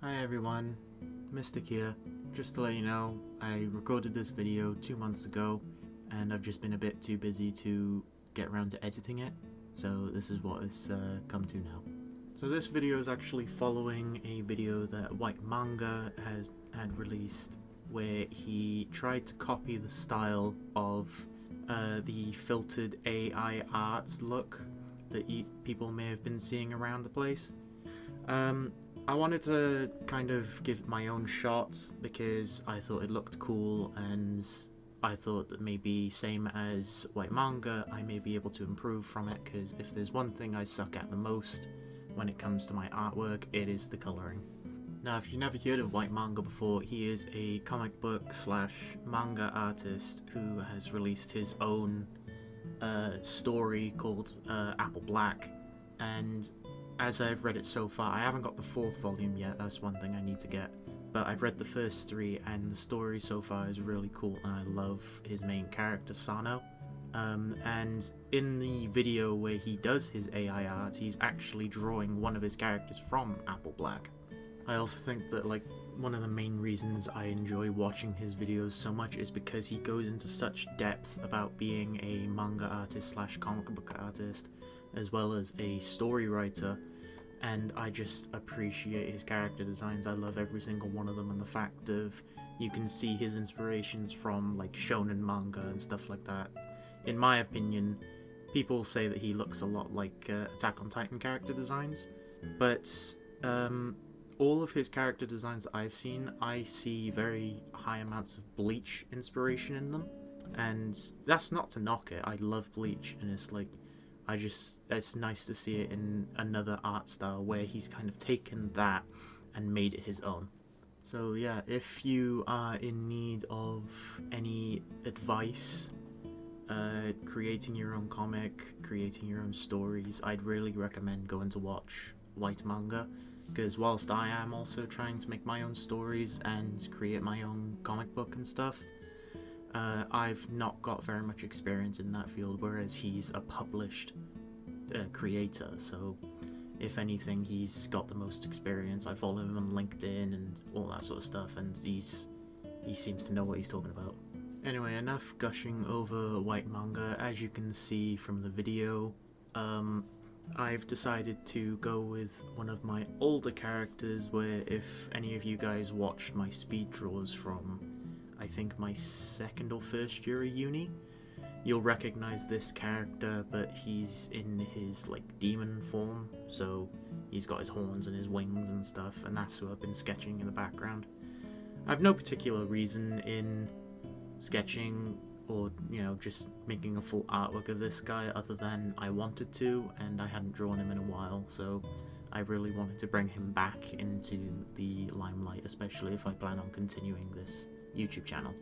Hi everyone, Mystic here. Just to let you know, I recorded this video 2 months ago and I've just been a bit too busy to get around to editing it, so this is what it's come to now. So this video is actually following a video that WhytManga had released where he tried to copy the style of the filtered AI art look that people may have been seeing around the place. I wanted to kind of give it my own shots because I thought it looked cool, and I thought that maybe same as WhytManga, I may be able to improve from it, because if there's one thing I suck at the most when it comes to my artwork, it is the colouring. Now, if you've never heard of WhytManga before, he is a comic book / manga artist who has released his own story called Apple Black, and as I've read it so far, I haven't got the 4th volume yet, that's one thing I need to get, but I've read the first 3 and the story so far is really cool, and I love his main character, Sano. And in the video where he does his AI art, he's actually drawing one of his characters from Apple Black. I also think that one of the main reasons I enjoy watching his videos so much is because he goes into such depth about being a manga artist / comic book artist, as well as a story writer, and I just appreciate his character designs. I love every single one of them, and the fact of you can see his inspirations from shonen manga and stuff like that. In my opinion, people say that he looks a lot like Attack on Titan character designs, but all of his character designs that I've seen, I see very high amounts of Bleach inspiration in them, and that's not to knock it. I love Bleach, and it's nice to see it in another art style where he's kind of taken that and made it his own. So yeah, if you are in need of any advice, creating your own comic, creating your own stories, I'd really recommend going to watch WhytManga, because whilst I am also trying to make my own stories and create my own comic book and stuff, I've not got very much experience in that field, whereas he's a published creator, so if anything, he's got the most experience. I follow him on LinkedIn and all that sort of stuff, and he seems to know what he's talking about. Anyway, enough gushing over WhytManga. As you can see from the video, I've decided to go with one of my older characters, where if any of you guys watched my speed draws from I think my 2nd or 1st year of uni, you'll recognize this character, but he's in his demon form, so he's got his horns and his wings and stuff, and that's who I've been sketching in the background. I've no particular reason in sketching or just making a full artwork of this guy other than I wanted to, and I hadn't drawn him in a while, so I really wanted to bring him back into the limelight, especially if I plan on continuing this YouTube channel.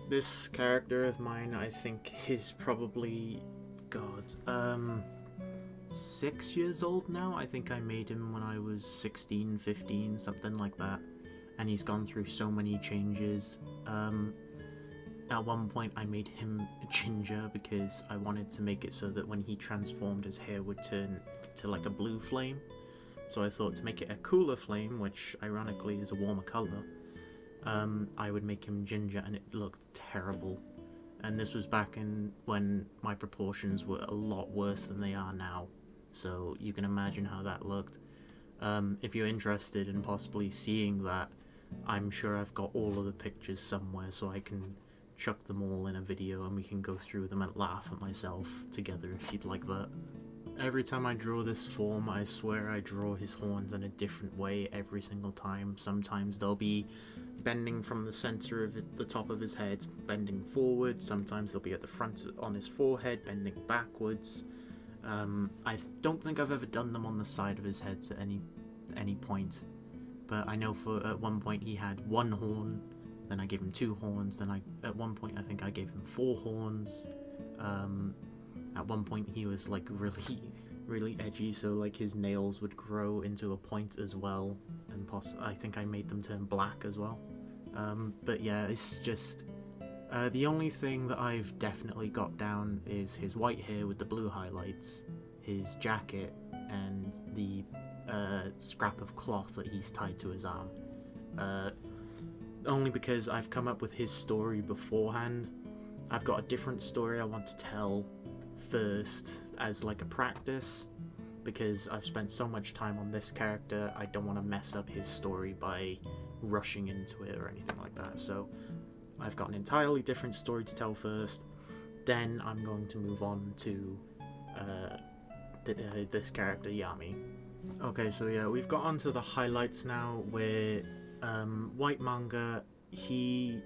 This character of mine, I think, is probably 6 years old now. I think I made him when I was 16, 15, something like that, and he's gone through so many changes. At one point I made him ginger because I wanted to make it so that when he transformed, his hair would turn to a blue flame. So I thought, to make it a cooler flame, which ironically is a warmer colour, I would make him ginger, and it looked terrible. And this was back when my proportions were a lot worse than they are now, so you can imagine how that looked. If you're interested in possibly seeing that, I'm sure I've got all of the pictures somewhere, so I can chuck them all in a video and we can go through them and laugh at myself together if you'd like that. Every time I draw this form, I swear I draw his horns in a different way every single time. Sometimes they'll be bending from the center of the top of his head, bending forward. Sometimes they'll be at the front on his forehead, bending backwards. I don't think I've ever done them on the side of his head at any point, but I know at one point he had 1 horn, then I gave him 2 horns, then at one point I think I gave him 4 horns. At one point he was really edgy, so his nails would grow into a point as well, and I think I made them turn black as well. But yeah, it's just the only thing that I've definitely got down is his white hair with the blue highlights, his jacket, and the scrap of cloth that he's tied to his arm. only because I've come up with his story beforehand. I've got a different story I want to tell first as like a practice, because I've spent so much time on this character. I don't want to mess up his story by rushing into it or anything like that. So I've got an entirely different story to tell first, then I'm going to move on to this character, Yami. Okay, so yeah, we've got onto the highlights now, where WhytManga, he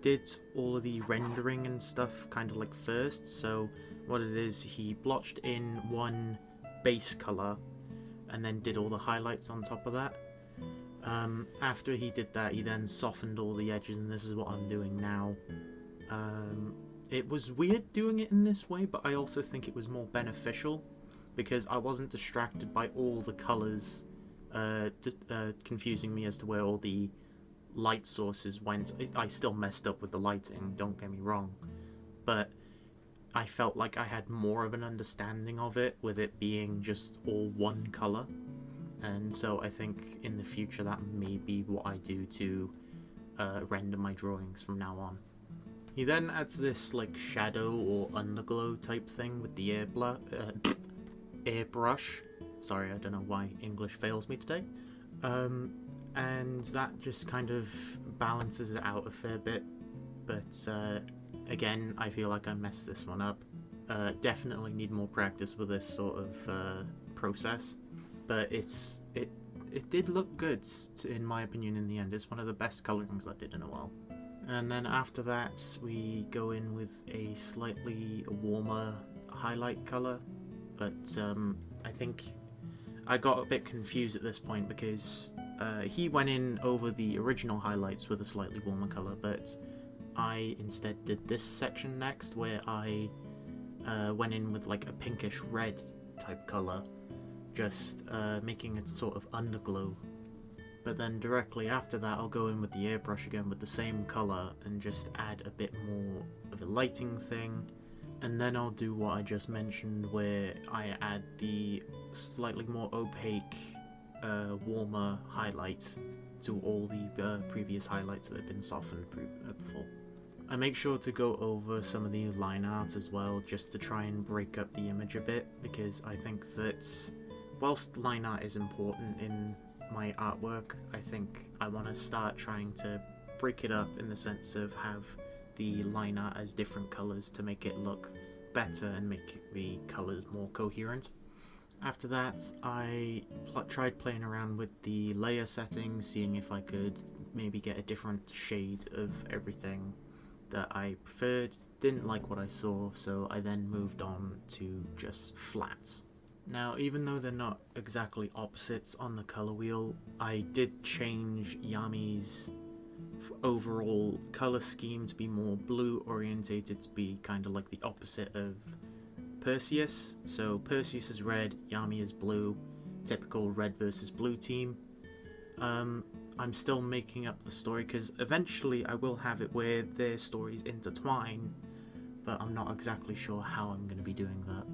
did all of the rendering and stuff kind of like first. So what it is, he blotched in one base color and then did all the highlights on top of that. After he did that, he then softened all the edges, and this is what I'm doing now. It was weird doing it in this way, but I also think it was more beneficial because I wasn't distracted by all the colors confusing me as to where all the light sources went. I still messed up with the lighting, don't get me wrong, but I felt like I had more of an understanding of it with it being just all one color. And so I think in the future that may be what I do to render my drawings from now on. He then adds this like shadow or underglow type thing with the airbrush. Sorry, I don't know why English fails me today. And that just kind of balances it out a fair bit. But again, I feel like I messed this one up. Definitely need more practice with this sort of process. But it did look good, in my opinion, in the end. It's one of the best colorings I did in a while. And then after that, we go in with a slightly warmer highlight color. But I think I got a bit confused at this point because he went in over the original highlights with a slightly warmer color, but I instead did this section next, where I went in with like a pinkish red type color, just making it sort of underglow. But then directly after that, I'll go in with the airbrush again with the same color and just add a bit more of a lighting thing. And then I'll do what I just mentioned, where I add the slightly more opaque, warmer highlight to all the previous highlights that have been softened before. I make sure to go over some of the line art as well, just to try and break up the image a bit, because I think that whilst line art is important in my artwork, I think I want to start trying to break it up in the sense of have the line art as different colours to make it look better and make the colours more coherent. After that, I tried playing around with the layer settings, seeing if I could maybe get a different shade of everything that I preferred. Didn't like what I saw, so I then moved on to just flats. Now, even though they're not exactly opposites on the color wheel, I did change Yami's overall color scheme to be more blue orientated, to be kind of like the opposite of Perseus. So Perseus is red, Yami is blue, typical red versus blue team. I'm still making up the story because eventually I will have it where their stories intertwine, but I'm not exactly sure how I'm going to be doing that.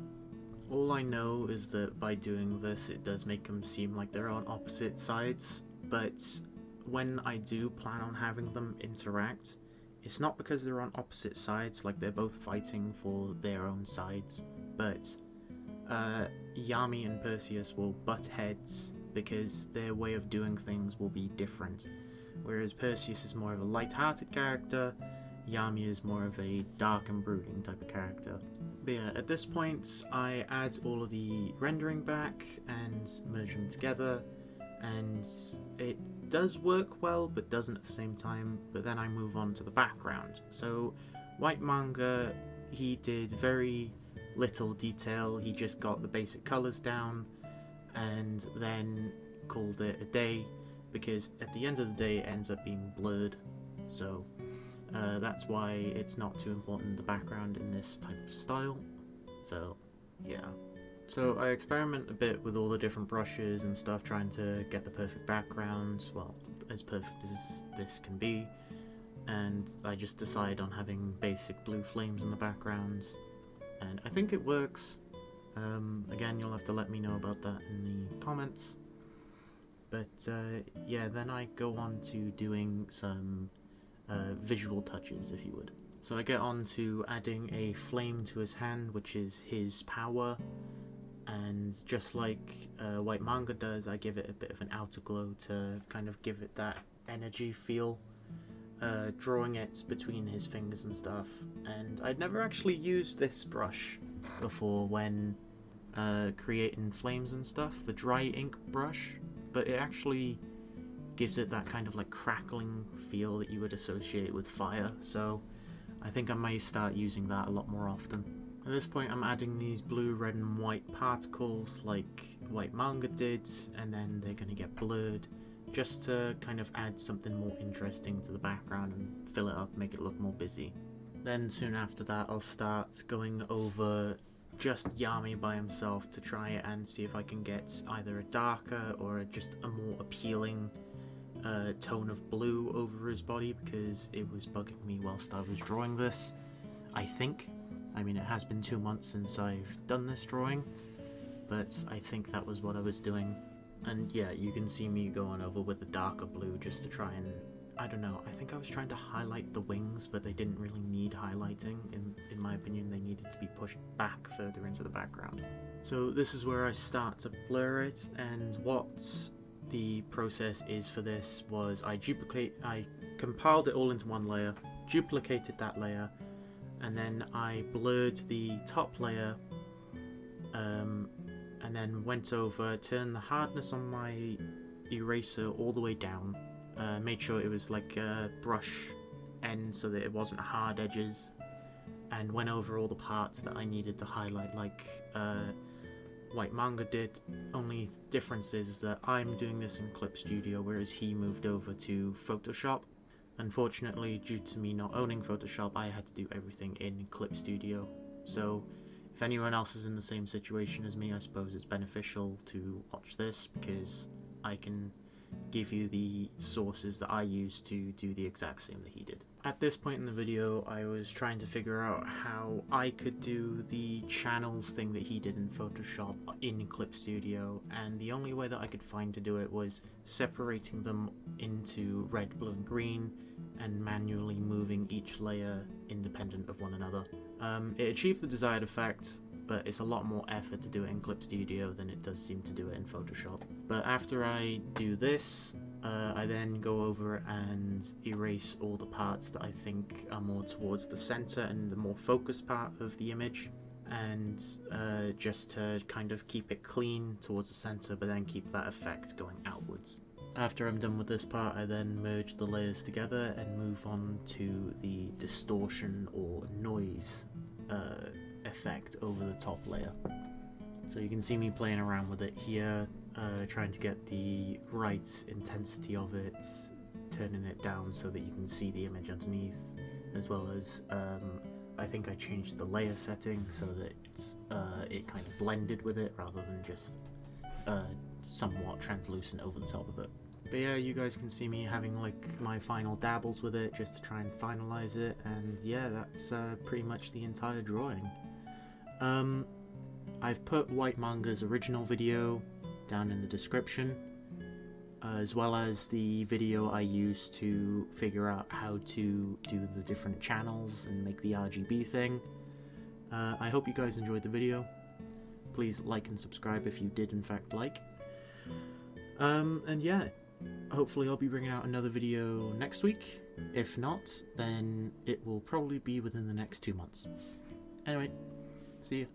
All I know is that by doing this, it does make them seem like they're on opposite sides, but when I do plan on having them interact, it's not because they're on opposite sides, like they're both fighting for their own sides, but Yami and Perseus will butt heads because their way of doing things will be different. Whereas Perseus is more of a light-hearted character, Yami is more of a dark and brooding type of character. But yeah, at this point I add all of the rendering back and merge them together, and it does work well but doesn't at the same time. But then I move on to the background. So WhytManga, he did very little detail. He just got the basic colors down and then called it a day, because at the end of the day it ends up being blurred. So that's why it's not too important, the background in this type of style. So yeah. So I experiment a bit with all the different brushes and stuff, trying to get the perfect background, well, as perfect as this can be. And I just decide on having basic blue flames in the backgrounds, and I think it works. Again, you'll have to let me know about that in the comments. But yeah, then I go on to doing some visual touches, if you would. So I get on to adding a flame to his hand, which is his power, and just like WhytManga does, I give it a bit of an outer glow to kind of give it that energy feel, drawing it between his fingers and stuff. And I'd never actually used this brush before when creating flames and stuff, the dry ink brush, but it actually gives it that kind of like crackling feel that you would associate with fire, so I think I may start using that a lot more often. At this point I'm adding these blue, red and white particles like WhytManga did, and then they're going to get blurred just to kind of add something more interesting to the background and fill it up, make it look more busy. Then soon after that I'll start going over just Yami by himself to try and see if I can get either a darker or just a more appealing tone of blue over his body, because it was bugging me whilst I was drawing this, I think. I mean, it has been 2 months since I've done this drawing, but I think that was what I was doing. And yeah, you can see me going over with a darker blue just to try and, I don't know, I think I was trying to highlight the wings, but they didn't really need highlighting. In my opinion, they needed to be pushed back further into the background. So this is where I start to blur it, and what the process is for this was I compiled it all into one layer, duplicated that layer, and then I blurred the top layer, and then went over, turned the hardness on my eraser all the way down, made sure it was like a brush end so that it wasn't hard edges, and went over all the parts that I needed to highlight like WhytManga did. Only difference is that I'm doing this in Clip Studio, whereas he moved over to Photoshop. Unfortunately, due to me not owning Photoshop, I had to do everything in Clip Studio. So if anyone else is in the same situation as me, I suppose it's beneficial to watch this, because I can give you the sources that I used to do the exact same that he did. At this point in the video, I was trying to figure out how I could do the channels thing that he did in Photoshop in Clip Studio, and the only way that I could find to do it was separating them into red, blue and green, and manually moving each layer independent of one another. It achieved the desired effect, but it's a lot more effort to do it in Clip Studio than it does seem to do it in Photoshop. But after I do this, I then go over and erase all the parts that I think are more towards the center and the more focused part of the image, and just to kind of keep it clean towards the center, but then keep that effect going outwards. After I'm done with this part, I then merge the layers together and move on to the distortion or noise effect over the top layer. So you can see me playing around with it here, trying to get the right intensity of it, turning it down so that you can see the image underneath, as well as I think I changed the layer setting so that it kind of blended with it rather than just somewhat translucent over the top of it. But yeah, you guys can see me having like my final dabbles with it just to try and finalize it, and yeah, that's pretty much the entire drawing. I've put WhytManga's original video down in the description, as well as the video I used to figure out how to do the different channels and make the RGB thing. I hope you guys enjoyed the video. Please like and subscribe if you did in fact like. And yeah, hopefully I'll be bringing out another video next week. If not, then it will probably be within the next 2 months. Anyway, see you.